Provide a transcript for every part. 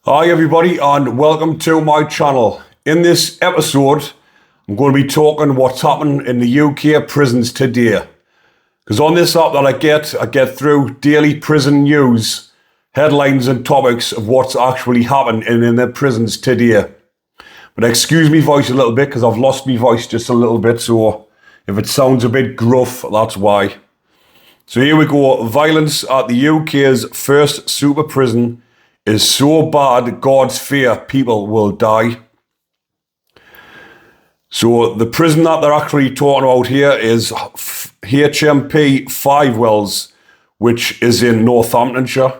Hi everybody and welcome to my channel. In this episode I'm going to be talking what's happening in the UK prisons today. Because on this app that I get through daily prison news, headlines and topics of what's actually happening in the prisons today. But excuse me voice a little bit because I've lost my voice just a little bit, so if it sounds a bit gruff, that's why. So here we go. Violence at the UK's first super prison is so bad, God's fear people will die. So the prison that they're actually talking about here is HMP Five Wells, which is in Northamptonshire.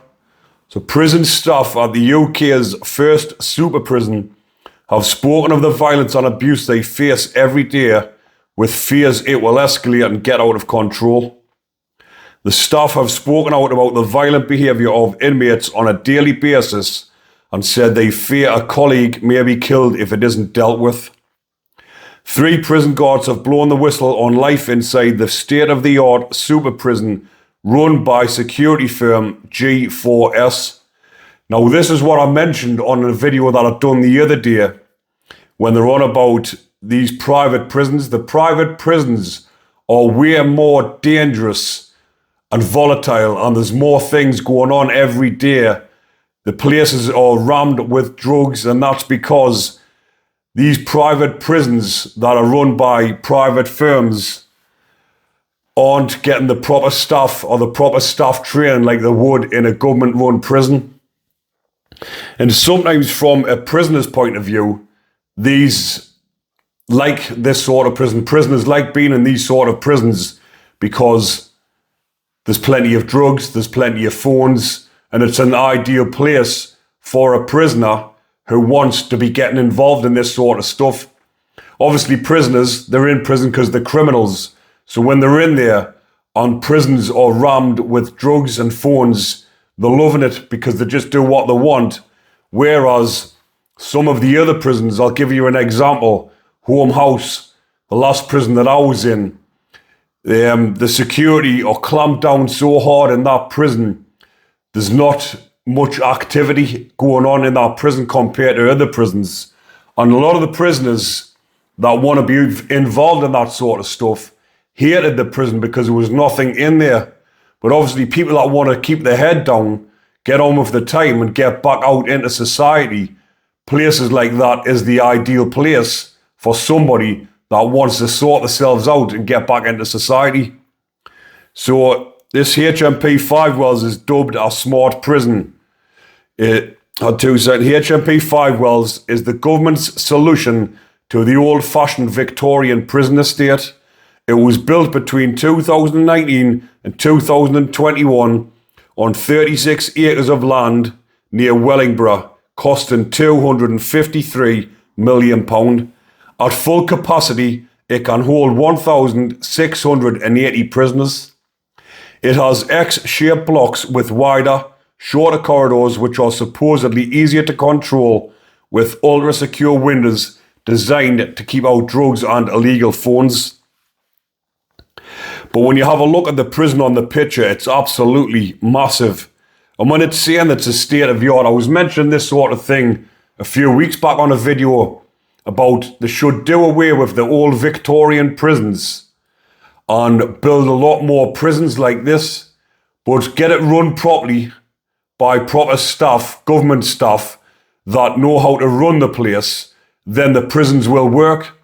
So prison staff at the UK's first super prison have spoken of the violence and abuse they face every day, with fears it will escalate and get out of control. The staff have spoken out about the violent behaviour of inmates on a daily basis and said they fear a colleague may be killed if it isn't dealt with. 3 prison guards have blown the whistle on life inside the state-of-the-art super prison run by security firm G4S. Now this is what I mentioned on a video that I'd done the other day when they're on about these private prisons. The private prisons are way more dangerous and volatile, and there's more things going on every day. The places are rammed with drugs, and that's because these private prisons that are run by private firms aren't getting the proper staff or the proper staff training like they would in a government-run prison. And sometimes from a prisoner's point of view, these like this sort of prison. Prisoners like being in these sort of prisons because there's plenty of drugs, there's plenty of phones, and it's an ideal place for a prisoner who wants to be getting involved in this sort of stuff. Obviously, prisoners, they're in prison because they're criminals. So when they're in there and prisons are rammed with drugs and phones, they're loving it because they just do what they want. Whereas some of the other prisons, I'll give you an example. Home House, the last prison that I was in, the security are clamped down so hard in that prison. There's not much activity going on in that prison compared to other prisons. And a lot of the prisoners that want to be involved in that sort of stuff hated the prison because there was nothing in there. But obviously people that want to keep their head down, get on with the time and get back out into society, places like that is the ideal place for somebody that wants to sort themselves out and get back into society. So this HMP Five Wells is dubbed a smart prison. HMP Five Wells is the government's solution to the old-fashioned Victorian prison estate. It was built between 2019 and 2021 on 36 acres of land near Wellingborough, costing £253 million. At full capacity, it can hold 1,680 prisoners. It has X-shaped blocks with wider, shorter corridors which are supposedly easier to control, with ultra-secure windows designed to keep out drugs and illegal phones. But when you have a look at the prison on the picture, it's absolutely massive. And when it's saying it's a state-of-the-art, I was mentioning this sort of thing a few weeks back on a video about they should do away with the old Victorian prisons and build a lot more prisons like this, but get it run properly by proper staff, government staff, that know how to run the place, then the prisons will work.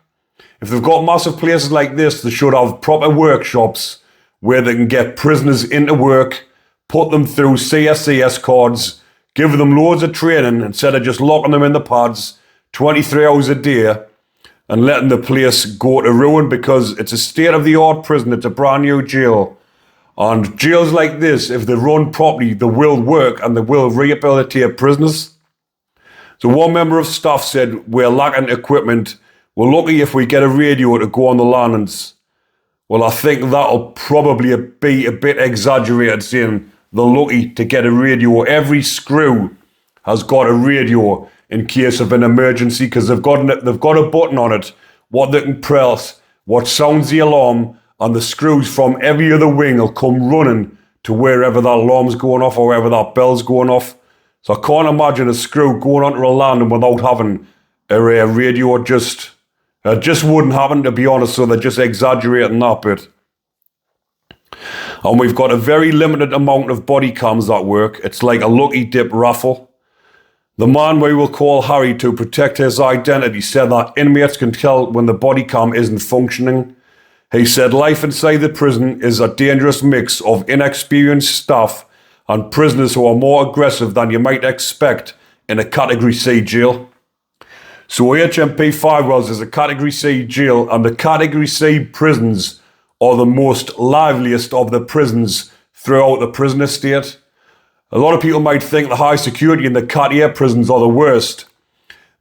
If they've got massive places like this, they should have proper workshops where they can get prisoners into work, put them through CSCS cards, give them loads of training instead of just locking them in the pads 23 hours a day and letting the place go to ruin, because it's a state-of-the-art prison. It's a brand new jail. And jails like this, if they run properly, they will work and they will rehabilitate prisoners. So one member of staff said, "We're lacking equipment. We're lucky if we get a radio to go on the landings." Well, I think that'll probably be a bit exaggerated, saying they're lucky to get a radio. Every screw has got a radio in case of an emergency, because they've got a button on it, what they can press, what sounds the alarm, and the screws from every other wing will come running to wherever that alarm's going off or wherever that bell's going off. So I can't imagine a screw going onto a landing without having a radio. It just wouldn't happen, to be honest, so they're just exaggerating that bit. And we've got a very limited amount of body cams that work. It's like a lucky dip raffle. The man we will call Harry, to protect his identity, said that inmates can tell when the body cam isn't functioning. He said life inside the prison is a dangerous mix of inexperienced staff and prisoners who are more aggressive than you might expect in a Category C jail. So HMP Five Wells is a Category C jail, and the Category C prisons are the most liveliest of the prisons throughout the prison estate. A lot of people might think the high security in the Cat A prisons are the worst.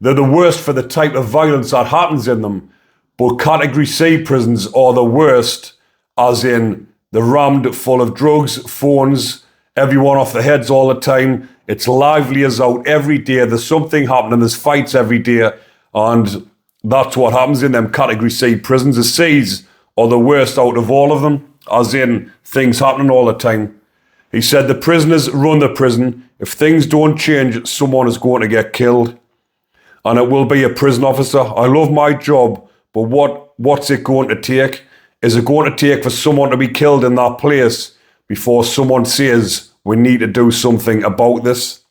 They're the worst for the type of violence that happens in them. But Category C prisons are the worst, as in they're rammed full of drugs, phones, everyone off their heads all the time. It's lively as out every day. There's something happening. There's fights every day. And that's what happens in them Category C prisons. The C's are the worst out of all of them, as in things happening all the time. He said the prisoners run the prison. If things don't change, someone is going to get killed. And it will be a prison officer. I love my job, but what's it going to take? Is it going to take for someone to be killed in that place before someone says we need to do something about this?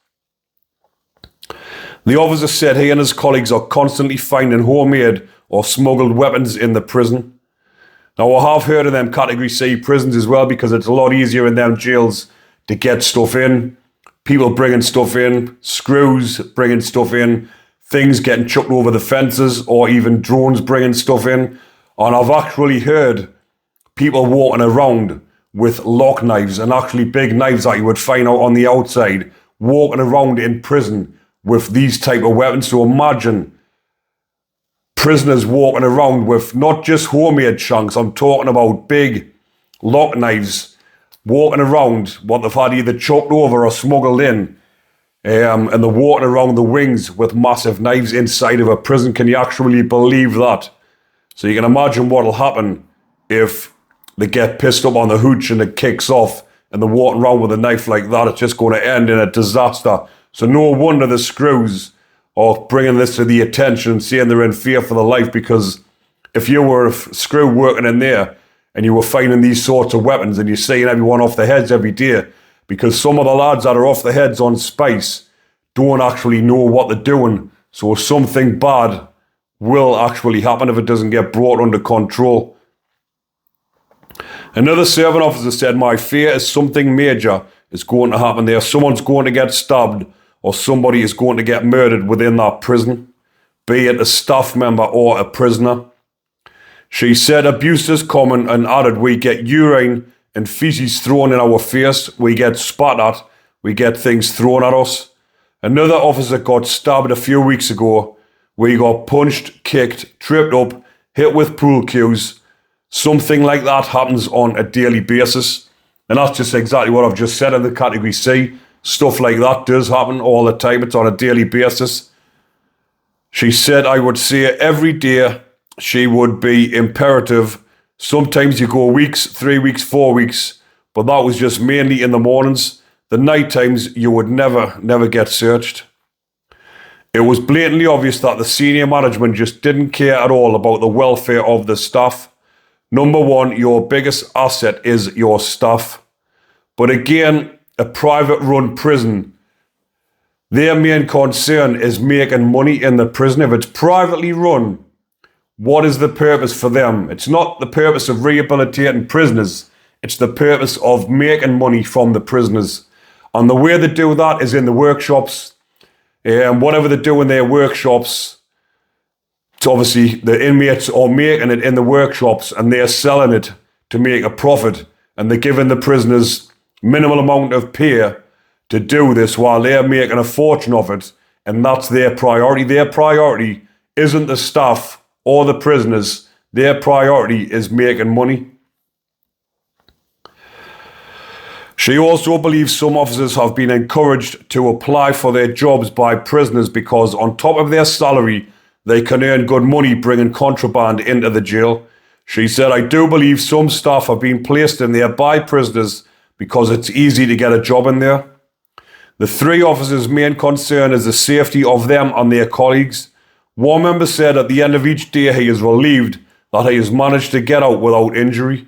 The officer said he and his colleagues are constantly finding homemade or smuggled weapons in the prison. Now, I have heard of them Category C prisons as well, because it's a lot easier in them jails to get stuff in. People bringing stuff in, screws bringing stuff in, things getting chucked over the fences, or even drones bringing stuff in. And I've actually heard people walking around with lock knives, and actually big knives that you would find out on the outside, walking around in prison with these type of weapons. So imagine prisoners walking around with not just homemade shanks, I'm talking about big lock knives, walking around what they've had either chopped over or smuggled in, and they're walking around the wings with massive knives inside of a prison. Can you actually believe that? So you can imagine what'll happen if they get pissed up on the hooch and it kicks off and they're walking around with a knife like that. It's just going to end in a disaster. So no wonder the screws or bringing this to the attention and saying they're in fear for their life, because if you were a screw working in there and you were finding these sorts of weapons and you're seeing everyone off their heads every day, because some of the lads that are off their heads on spice don't actually know what they're doing, so something bad will actually happen if it doesn't get brought under control. Another serving officer said, my fear is something major is going to happen there. Someone's going to get stabbed, or somebody is going to get murdered within that prison, be it a staff member or a prisoner. She said abuse is common, and added, we get urine and feces thrown in our face, we get spat at, we get things thrown at us. Another officer got stabbed a few weeks ago. We got punched, kicked, tripped up, hit with pool cues. Something like that happens on a daily basis. And that's just exactly what I've just said in the Category C. Stuff like that does happen all the time. It's on a daily basis. She said, I would say every day she would be imperative. Sometimes you go weeks, 3 weeks, 4 weeks, but that was just mainly in the mornings. The night times you would never get searched. It was blatantly obvious that the senior management just didn't care at all about the welfare of the staff. Number one, your biggest asset is your staff. But again, a private-run prison, their main concern is making money in the prison. If it's privately run, what is the purpose for them? It's not the purpose of rehabilitating prisoners. It's the purpose of making money from the prisoners. And the way they do that is in the workshops. And whatever they do in their workshops, it's obviously the inmates are making it in the workshops and they're selling it to make a profit. And they're giving the prisoners minimal amount of pay to do this while they're making a fortune of it. And that's their priority. Their priority isn't the staff or the prisoners. Their priority is making money. She also believes some officers have been encouraged to apply for their jobs by prisoners because on top of their salary, they can earn good money bringing contraband into the jail. She said, I do believe some staff have been placed in there by prisoners because it's easy to get a job in there. The three officers' main concern is the safety of them and their colleagues. One member said at the end of each day he is relieved that he has managed to get out without injury.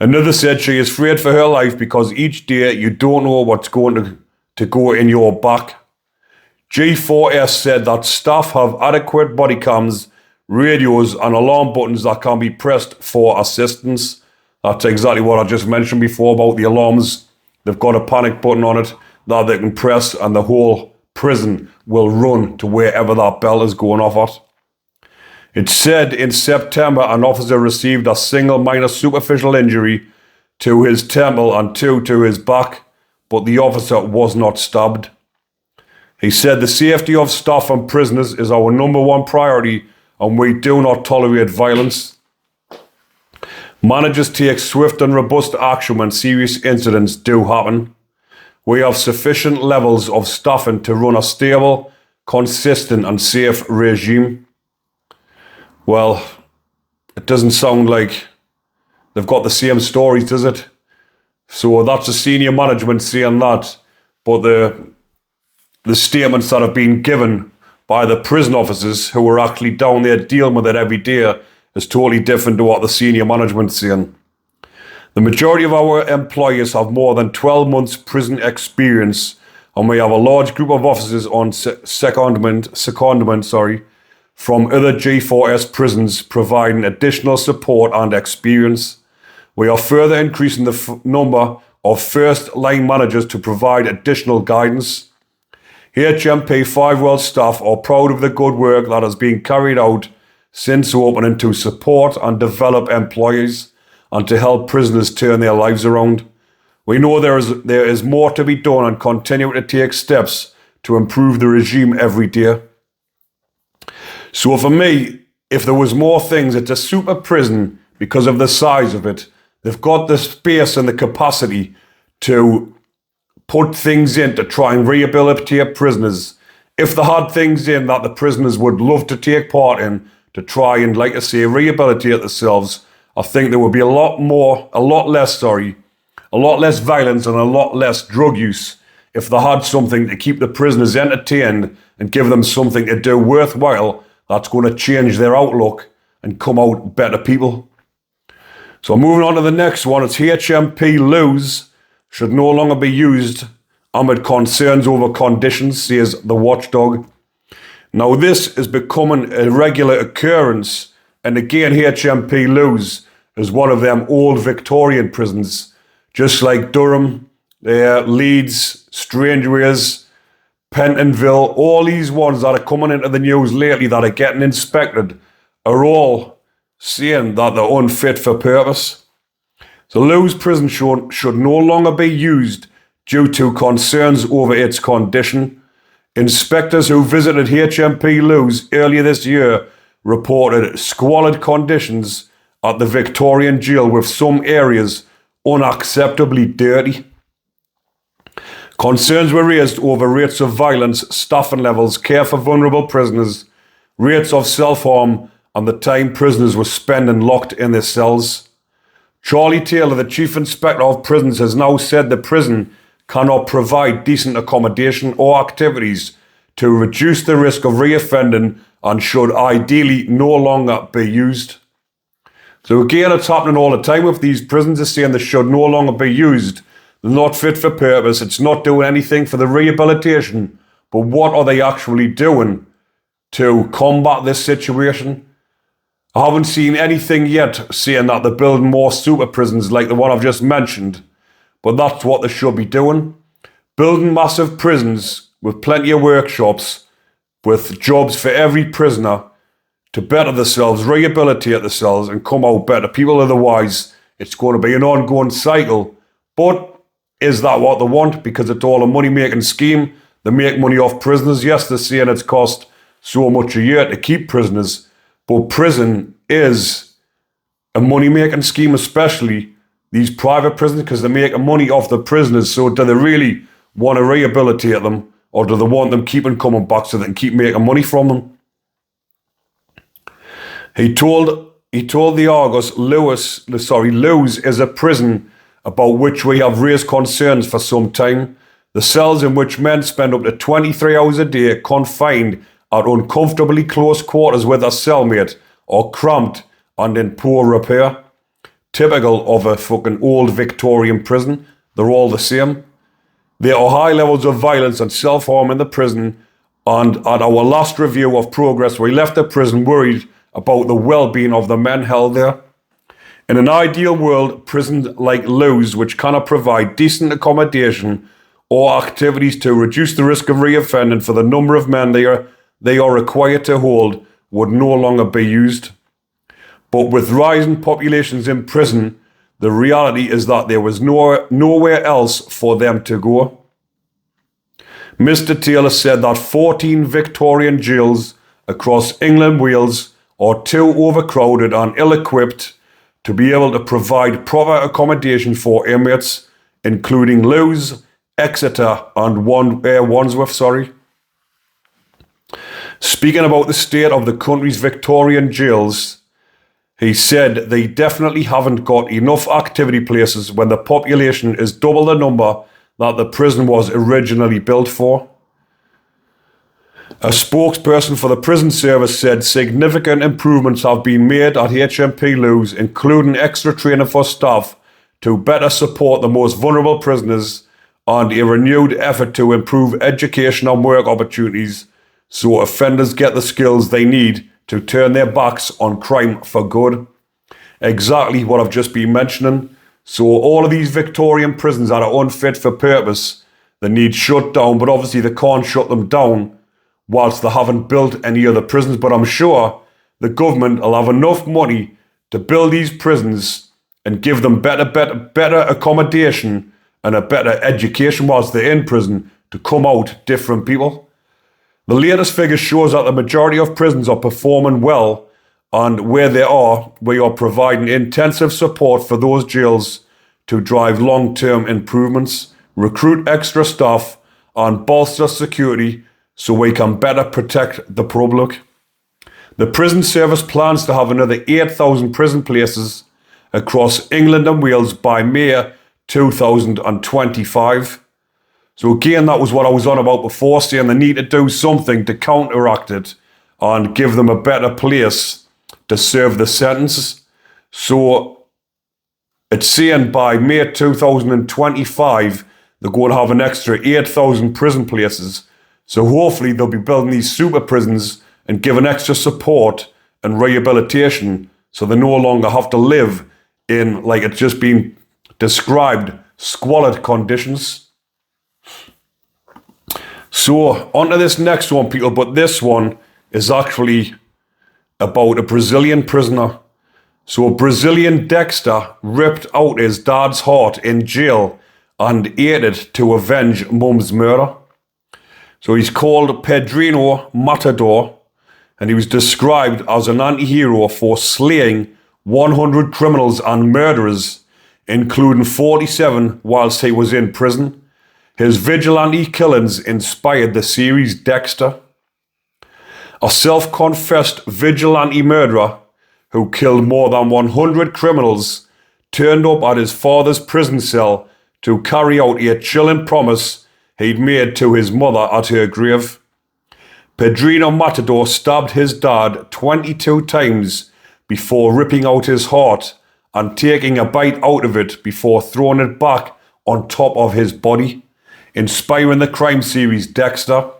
Another said she is afraid for her life because each day you don't know what's going to go in your back. G4S said that staff have adequate body cams, radios and alarm buttons that can be pressed for assistance. That's exactly what I just mentioned before about the alarms. They've got a panic button on it that they can press and the whole prison will run to wherever that bell is going off at. It said in September an officer received a single minor superficial injury to his temple and two to his back, but the officer was not stabbed. He said the safety of staff and prisoners is our number one priority and we do not tolerate violence. Managers take swift and robust action when serious incidents do happen. We have sufficient levels of staffing to run a stable, consistent and safe regime. Well, it doesn't sound like they've got the same stories, does it? So that's the senior management saying that, but the statements that have been given by the prison officers who are actually down there dealing with it every day is totally different to what the senior management's saying. The majority of our employees have more than 12 months prison experience, and we have a large group of officers on secondment, from other G4S prisons providing additional support and experience. We are further increasing the number of first-line managers to provide additional guidance. HMP Five Wells staff are proud of the good work that has been carried out since opening to support and develop employees and to help prisoners turn their lives around. We know there is more to be done and continue to take steps to improve the regime every day. So for me, if there was more things, it's a super prison because of the size of it. They've got the space and the capacity to put things in to try and rehabilitate prisoners. If they had things in that the prisoners would love to take part in to try and, like I say, rehabilitate themselves, I think there would be a lot less violence and a lot less drug use if they had something to keep the prisoners entertained and give them something to do worthwhile that's going to change their outlook and come out better people. So moving on to the next one, it's HMP Lewes should no longer be used amid concerns over conditions, says the watchdog. Now this is becoming a regular occurrence, and again HMP Lewes is one of them old Victorian prisons, just like Durham, Leeds, Strangeways, Pentonville, all these ones that are coming into the news lately that are getting inspected are all saying that they're unfit for purpose. So Lewes prison should no longer be used due to concerns over its condition. Inspectors who visited HMP Lewes earlier this year reported squalid conditions at the Victorian jail, with some areas unacceptably dirty. Concerns were raised over rates of violence, staffing levels, care for vulnerable prisoners, rates of self-harm, and the time prisoners were spending locked in their cells. Charlie Taylor, the Chief Inspector of Prisons, has now said the prison cannot provide decent accommodation or activities to reduce the risk of reoffending and should ideally no longer be used. So again, it's happening all the time with these prisons. They're saying they should no longer be used. They're not fit for purpose. It's not doing anything for the rehabilitation. But what are they actually doing to combat this situation? I haven't seen anything yet saying that they're building more super prisons like the one I've just mentioned. But that's what they should be doing. Building massive prisons with plenty of workshops, with jobs for every prisoner to better themselves, rehabilitate themselves and come out better people. Otherwise, it's going to be an ongoing cycle. But is that what they want? Because it's all a money-making scheme. They make money off prisoners. Yes, they're saying it's cost so much a year to keep prisoners. But prison is a money-making scheme, especially these private prisons, because they're making money off the prisoners. So do they really want to rehabilitate them, or do they want them keeping coming back so they can keep making money from them? He told the Argus, Lewes is a prison about which we have raised concerns for some time. the cells in which men spend up to 23 hours a day confined at uncomfortably close quarters with a cellmate are cramped and in poor repair. Typical of a fucking old Victorian prison. They're all the same. There are high levels of violence and self-harm in the prison, and at our last review of progress, we left the prison worried about the well-being of the men held there. In an ideal world, prisons like Lou's, which cannot provide decent accommodation or activities to reduce the risk of reoffending for the number of men they are required to hold, would no longer be used. But with rising populations in prison, the reality is that there was nowhere else for them to go. Mr. Taylor said that 14 Victorian jails across England, Wales are too overcrowded and ill-equipped to be able to provide proper accommodation for inmates, including Lewes, Exeter and Wandsworth. Speaking about the state of the country's Victorian jails, he said they definitely haven't got enough activity places when the population is double the number that the prison was originally built for. A spokesperson for the prison service said significant improvements have been made at HMP Lewes, including extra training for staff to better support the most vulnerable prisoners and a renewed effort to improve education and work opportunities so offenders get the skills they need to turn their backs on crime for good. Exactly what I've just been mentioning. So all of these Victorian prisons that are unfit for purpose, they need shut down, but obviously they can't shut them down whilst they haven't built any other prisons. But I'm sure the government will have enough money to build these prisons and give them better accommodation and a better education whilst they're in prison to come out different people. The latest figure shows that the majority of prisons are performing well, and where they are, we are providing intensive support for those jails to drive long-term improvements, recruit extra staff, and bolster security so we can better protect the public. The prison service plans to have another 8,000 prison places across England and Wales by May 2025. So again, that was what I was on about before, saying they need to do something to counteract it and give them a better place to serve the sentence. So it's saying by May 2025, they're going to have an extra 8,000 prison places. So hopefully they'll be building these super prisons and giving extra support and rehabilitation so they no longer have to live in, like it's just been described, squalid conditions. So on to this next one, people, but this one is actually about a Brazilian prisoner. So Brazilian Dexter ripped out his dad's heart in jail and ate it to avenge mum's murder. So he's called Pedrinho Matador, and he was described as an anti-hero for slaying 100 criminals and murderers, including 47 whilst he was in prison. His vigilante killings inspired the series Dexter. A self-confessed vigilante murderer who killed more than 100 criminals turned up at his father's prison cell to carry out a chilling promise he'd made to his mother at her grave. Pedrinho Matador stabbed his dad 22 times before ripping out his heart and taking a bite out of it before throwing it back on top of his body, inspiring the crime series Dexter.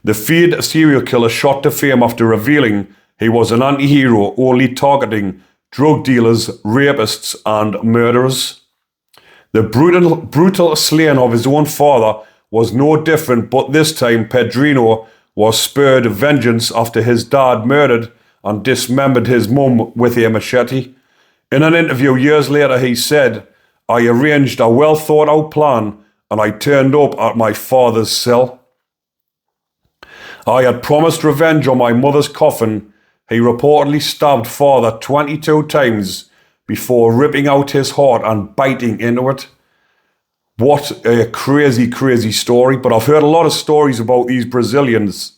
The feared serial killer shot to fame after revealing he was an anti-hero only targeting drug dealers, rapists and murderers. The brutal slaying of his own father was no different, but this time Pedrinho was spurred vengeance after his dad murdered and dismembered his mum with a machete. In an interview years later, he said, "I arranged a well thought out plan and I turned up at my father's cell. I had promised revenge on my mother's coffin." He reportedly stabbed father 22 times before ripping out his heart and biting into it. What a crazy, crazy story. But I've heard a lot of stories about these Brazilians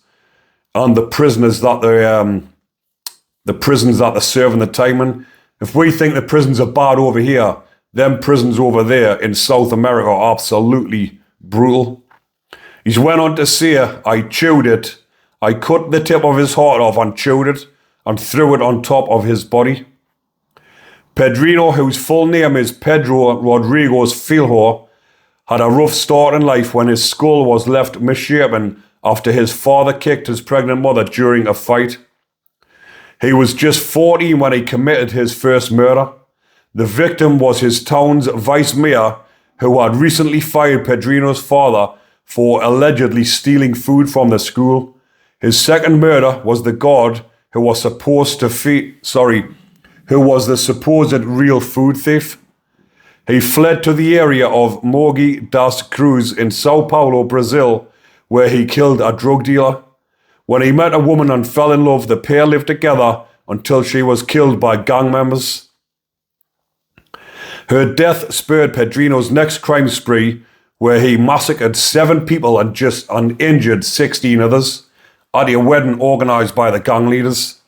and the prisoners that the prisons that they're serving the time in. If we think the prisons are bad over here, them prisons over there in South America are absolutely brutal. He went on to say, I chewed it. I cut the tip of his heart off and chewed it and threw it on top of his body. Pedrino, whose full name is Pedro Rodriguez Filho, had a rough start in life when his skull was left misshapen after his father kicked his pregnant mother during a fight. He was just 14 when he committed his first murder. The victim was his town's vice mayor, who had recently fired Pedrino's father for allegedly stealing food from the school. His second murder was the guard who was the supposed real food thief. He fled to the area of Mogi das Cruzes in Sao Paulo, Brazil, where he killed a drug dealer. When he met a woman and fell in love, the pair lived together until she was killed by gang members. Her death spurred Pedrino's next crime spree, where he massacred 7 people and injured 16 others at a wedding organised by the gang leaders.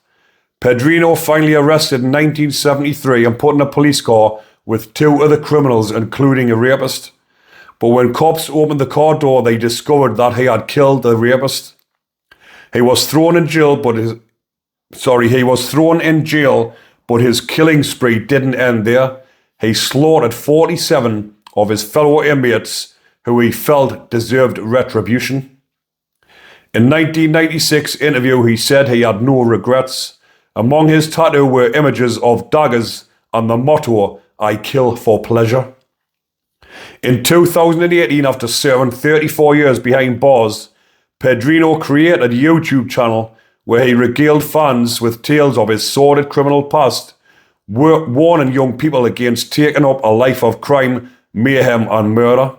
Pedrino finally arrested in 1973 and put in a police car with 2 other criminals, including a rapist. But when cops opened the car door, they discovered that he had killed the rapist. He was thrown in jail, but his killing spree didn't end there. He slaughtered 47 of his fellow inmates who he felt deserved retribution. In 1996 interview, he said he had no regrets. Among his tattoos were images of daggers and the motto, I kill for pleasure. In 2018, after serving 34 years behind bars, Pedrino created a YouTube channel where he regaled fans with tales of his sordid criminal past, warning young people against taking up a life of crime, mayhem and murder.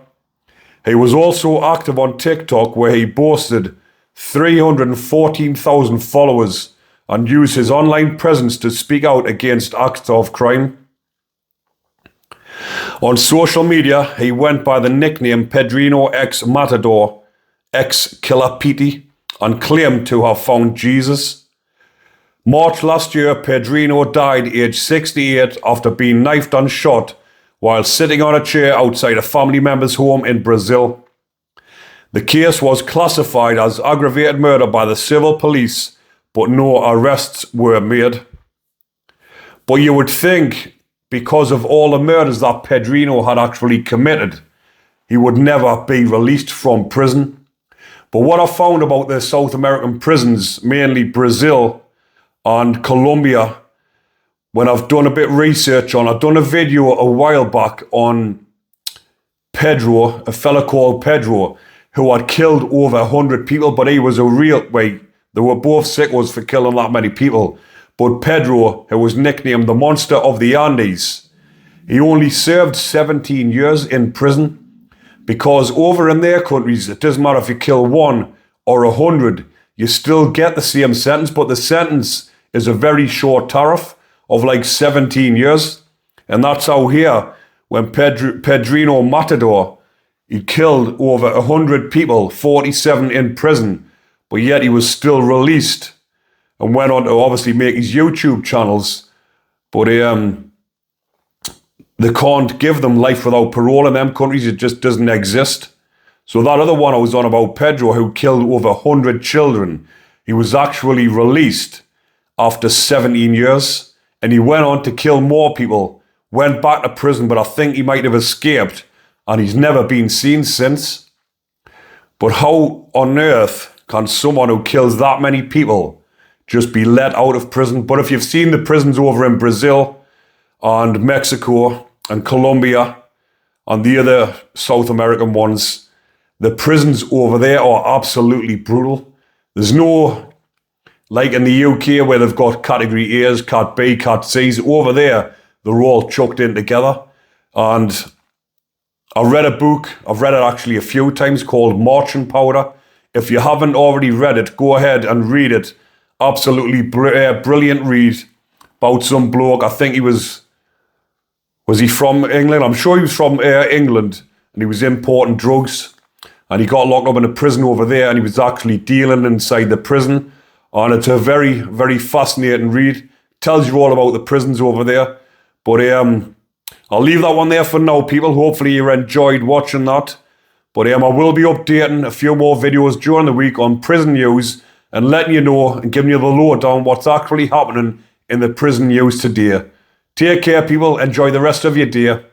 He was also active on TikTok, where he boasted 314,000 followers and used his online presence to speak out against acts of crime. On social media, he went by the nickname Pedrino X Matador, X Killer Petey, and claimed to have found Jesus. March last year, Pedrino died aged 68 after being knifed and shot while sitting on a chair outside a family member's home in Brazil. The case was classified as aggravated murder by the civil police, but no arrests were made. But you would think, because of all the murders that Pedrino had actually committed, he would never be released from prison. But what I found about the South American prisons, mainly Brazil and Colombia, when I've done a bit of research on, I've done a video a while back on Pedro, a fella called Pedro, who had killed over 100 people, but he was they were both sickos for killing that many people. But Pedro, who was nicknamed the Monster of the Andes, he only served 17 years in prison, because over in their countries, it doesn't matter if you kill 1 or 100, you still get the same sentence, but the sentence is a very short tariff of like 17 years. And that's how here, when Pedrino Matador, he killed over 100 people, 47 in prison, but yet he was still released and went on to obviously make his YouTube channels. But they can't give them life without parole in them countries. It just doesn't exist. So that other one I was on about, Pedro, who killed over 100 children, he was actually released after 17 years. And he went on to kill more people, went back to prison, but I think he might have escaped. And he's never been seen since. But how on earth can someone who kills that many people just be let out of prison? But if you've seen the prisons over in Brazil and Mexico and Colombia and the other South American ones, the prisons over there are absolutely brutal. There's no, like in the UK where they've got category A's, cat B, cat C's, over there they're all chucked in together. And I read a book, I've read it actually a few times, called Marching Powder. If you haven't already read it, go ahead and read it. Absolutely brilliant read about some bloke. I think he was he from England? I'm sure he was from England, and he was importing drugs, and he got locked up in a prison over there, and he was actually dealing inside the prison. And it's a very, very fascinating read. Tells you all about the prisons over there. But I'll leave that one there for now, people. Hopefully you enjoyed watching that. But I will be updating a few more videos during the week on prison news and letting you know and giving you the lowdown what's actually happening in the prison news today. Take care, people. Enjoy the rest of your day.